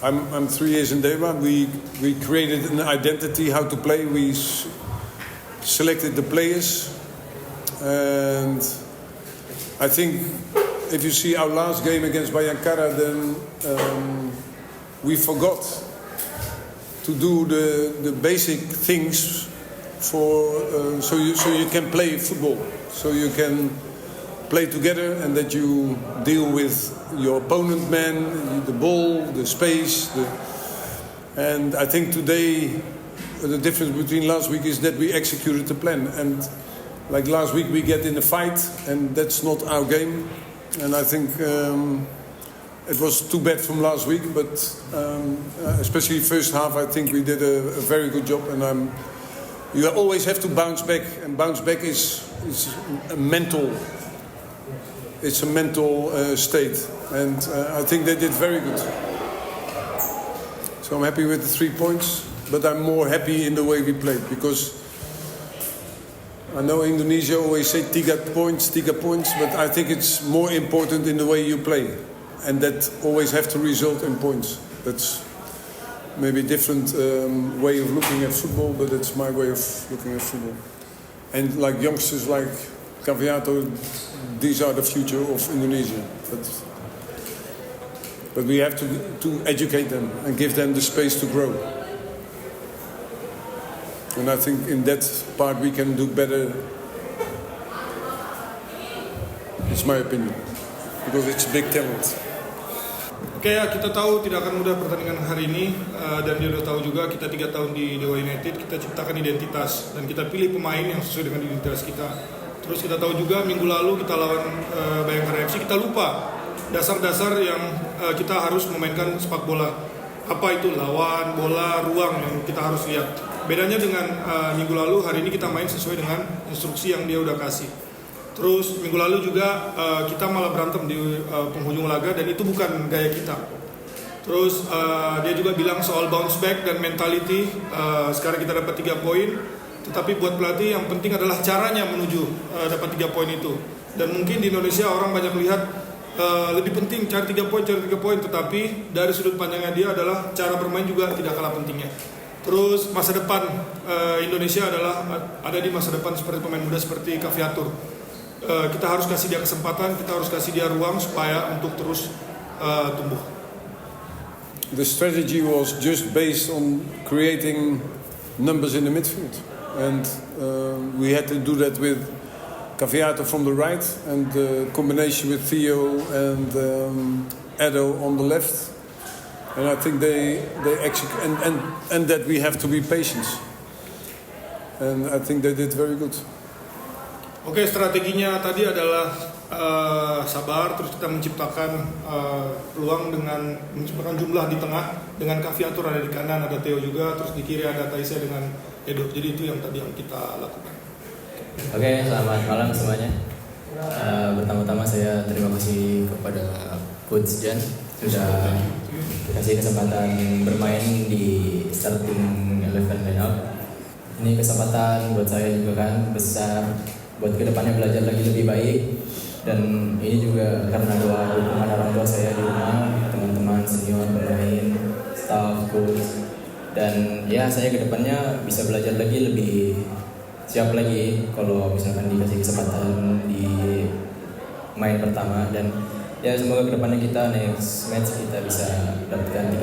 I'm 3 years in Deva. We created an identity how to play. We selected the players, and I think if you see our last game against Bayangkara, then we forgot to do the basic things for so you can play football, so you can play together, and that you deal with your opponent man, the ball, the space. And I think today the difference between last week is that we executed the plan. And like last week we get in a fight, and that's not our game. And I think it was too bad from last week, but especially first half, I think we did a very good job. And you always have to bounce back, and bounce back is a mental. It's a mental state, and I think they did very good. So I'm happy with the 3 points, but I'm more happy in the way we played, because I know Indonesia always say 3 points, but I think it's more important in the way you play, and that always have to result in points. That's maybe a different way of looking at football, but it's my way of looking at football. And like youngsters like Caviato, these are the future of Indonesia. But we have to educate them and give them the space to grow. And I think in that part we can do better. It's my opinion, because it's big talent. Oke ya, kita tahu tidak akan mudah pertandingan hari ini, dan dia udah tahu juga kita 3 tahun di Dewa United, kita ciptakan identitas dan kita pilih pemain yang sesuai dengan identitas kita. Terus kita tahu juga minggu lalu kita lawan Bayangkara FC, kita lupa dasar-dasar yang kita harus memainkan sepak bola. Apa itu lawan, bola, ruang yang kita harus lihat. Bedanya dengan minggu lalu, hari ini kita main sesuai dengan instruksi yang dia udah kasih. Terus minggu lalu juga kita malah berantem di penghujung laga, dan itu bukan gaya kita. Terus dia juga bilang soal bounce back dan mentality. Sekarang kita dapat 3 poin, tetapi buat pelatih yang penting adalah caranya menuju dapat 3 poin itu. Dan mungkin di Indonesia orang banyak lihat lebih penting cari 3 poin, tetapi dari sudut pandangnya dia adalah cara bermain juga tidak kalah pentingnya. Terus masa depan Indonesia adalah ada di masa depan seperti pemain muda seperti Caviatur. Kita harus kasih dia kesempatan, kita harus kasih dia ruang supaya untuk terus tumbuh. The strategy was just based on creating numbers in the midfield, and we had to do that with Caviato from the right, and the combination with Theo and Edo on the left. And I think they execute, and that we have to be patient. And I think they did very good. Oke, strateginya tadi adalah sabar, terus kita menciptakan peluang dengan menciptakan jumlah di tengah, dengan Caviatur ada di kanan, ada Theo juga, terus di kiri ada Taisa dengan Edo. Jadi itu yang tadi yang kita lakukan. Oke, selamat malam semuanya. Pertama-tama saya terima kasih kepada Coach Jan sudah kasih kesempatan bermain di starting 11 lineup. Ini kesempatan buat saya juga kan besar buat kedepannya belajar lagi lebih baik, dan ini juga karena doa dukungan orang tua saya di rumah, teman-teman senior, pemain, staff, coach, dan ya saya kedepannya bisa belajar lagi lebih siap lagi kalau misalkan dikasih kesempatan di main pertama. Dan ya semoga kedepannya kita next match kita bisa dapatkan 3